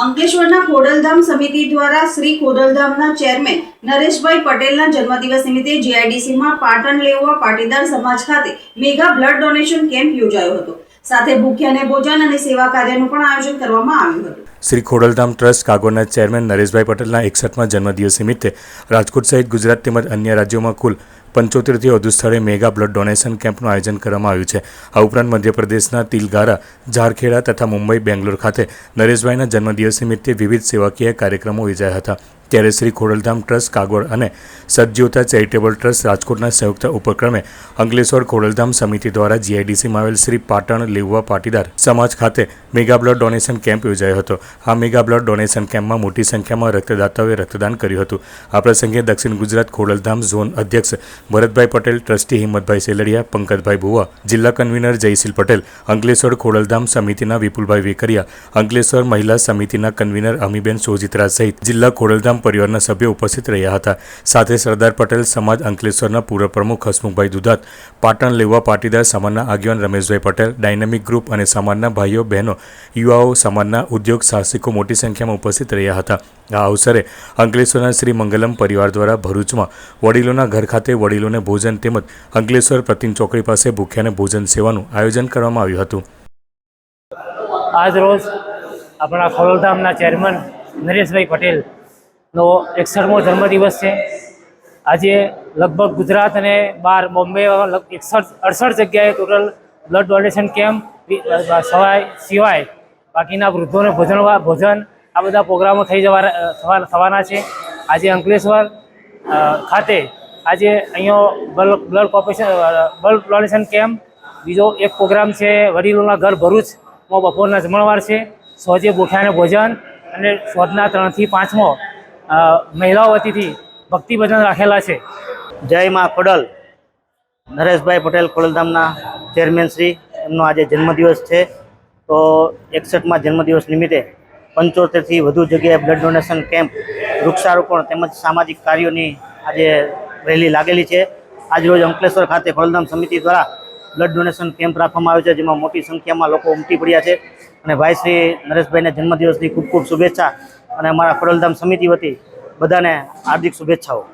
અંકલેશ્વરના ખોડલધામ સમિતિ દ્વારા શ્રી ખોડલધામના ચેરમેન નરેશભાઈ પટેલના જન્મદિવસ નિમિત્તે જીઆઈડીસીમાં પાટણ લેઉવા પાટીદાર સમાજ ખાતે મેગા બ્લડ ડોનેશન કેમ્પ યોજાયો હતો। સાથે ભૂખ્યાને ભોજન અને સેવા કાર્યનું પણ આયોજન કરવામાં આવ્યું હતું। શ્રી ખોડલધામ ટ્રસ્ટ કાગોડના ચેરમેન નરેશભાઈ પટેલના 61મા જન્મદિવસ નિમિત્તે રાજકોટ સહિત ગુજરાત તેમજ અન્ય રાજ્યોમાં કુલ 75થી વધુ સ્થળે મેગા બ્લડ ડોનેશન કેમ્પનું આયોજન કરવામાં આવ્યું છે। આ ઉપરાંત મધ્યપ્રદેશના તિલગારા, ઝારખેડા તથા મુંબઈ, બેંગ્લોર ખાતે નરેશભાઈના જન્મદિવસ નિમિત્તે વિવિધ સેવાકીય કાર્યક્રમો યોજાયા હતા। ત્યારે શ્રી ખોડલધામ ટ્રસ્ટ કાગોડ અને સદજ્યોતા ચેરિટેબલ ટ્રસ્ટ રાજકોટના સંયુક્ત ઉપક્રમે અંકલેશ્વર ખોડલધામ સમિતિ દ્વારા જીઆઈડીસીમાં આવેલ શ્રી પાટણ લેઉવા પાટીદાર સમાજ ખાતે મેગા બ્લડ ડોનેશન કેમ્પ યોજાયો હતો। આ મેગા બ્લડ ડોનેશન કેમ્પમાં મોટી સંખ્યામાં રક્તદાતાઓએ રક્તદાન કર્યું હતું। આ પ્રસંગે દક્ષિણ ગુજરાત ખોડલધામ ઝોન અધ્યક્ષ ભરતભાઈ પટેલ, ટ્રસ્ટી હિંમતભાઈ સેલડિયા, પંકજભાઈ ભુવા, જિલ્લા કન્વીનર જયશીલ પટેલ, અંકલેશ્વર ખોડલધામ સમિતિના વિપુલભાઈ વેકરિયા, અંકલેશ્વર મહિલા સમિતિના કન્વીનર અમીબેન સોજિત્રા સહિત જિલ્લા ખોડલધામ પરિવારના સભ્યો ઉપસ્થિત રહ્યા હતા। સાથે સરદાર પટેલ સમાજ અંકલેશ્વરના પૂર્વ પ્રમુખ હસમુખભાઈ દુધાત, પાટણ લેઉવા પાટીદાર સમાજના આગેવાન રમેશભાઈ પટેલ, ડાયનેમિક ગ્રુપ અને સમાજના ભાઈઓ બહેનો, યુવાઓ, સમાજના ઉદ્યોગ સાહસિકો મોટી સંખ્યામાં ઉપસ્થિત રહ્યા હતા। આ અવસરે અંકલેશ્વરના શ્રી મંગલમ પરિવાર દ્વારા ભરૂચમાં વડીલોના ઘર ખાતે વડીલોને ભોજન તેમજ અંકલેશ્વર પ્રતિન ચોકડી પાસે ભૂખ્યાને ભોજન સેવાનું આયોજન કરવામાં આવ્યું હતું। આજ રોજ આપણા ખોડલધામના ચેરમેન નરેશભાઈ પટેલનો 61મો જન્મદિવસ છે। આજે લગભગ ગુજરાત અને બહાર બોમ્બે 68 જગ્યાએ ટોટલ બ્લડ ડોનેશન કેમ્પ સિવાય બાકીના વૃદ્ધોને ભોજન આ બધા પ્રોગ્રામો થવાના છે। આજે અંકલેશ્વર ખાતે આજે અહીંયા બ્લડ ડોનેશન કેમ્પ, બીજો એક પ્રોગ્રામ છે વડીલોના ઘર ભરૂચમાં બપોરના જમણવાર છે। સોજે ભૂખ્યાને ભોજન અને સોજના 3 થી 5મો મહિલાઓ વતીથી ભક્તિ ભજન રાખેલા છે। જય માં ખોડલ। નરેશભાઈ પટેલ ખોડલધામના ચેરમેન શ્રી, એમનો આજે જન્મદિવસ છે। તો 61મા જન્મદિવસ નિમિત્તે 75થી વધુ જગ્યાએ બ્લડ ડોનેશન કેમ્પ, વૃક્ષારોપણ તેમજ સામાજિક કાર્યોની આજે રેલી લાગેલી છે। આજરોજ અંકલેશ્વર ખાતે ખોડલધામ સમિતિ દ્વારા બ્લડ ડોનેશન કેમ્પ રાખવામાં આવ્યો છે, જેમાં મોટી સંખ્યામાં લોકો ઉમટી પડ્યા છે અને ભાઈ શ્રી નરેશભાઈને જન્મદિવસની ખૂબ ખૂબ શુભેચ્છા અને અમારા ખોડલધામ સમિતિ વતી બધાને હાર્દિક શુભેચ્છાઓ।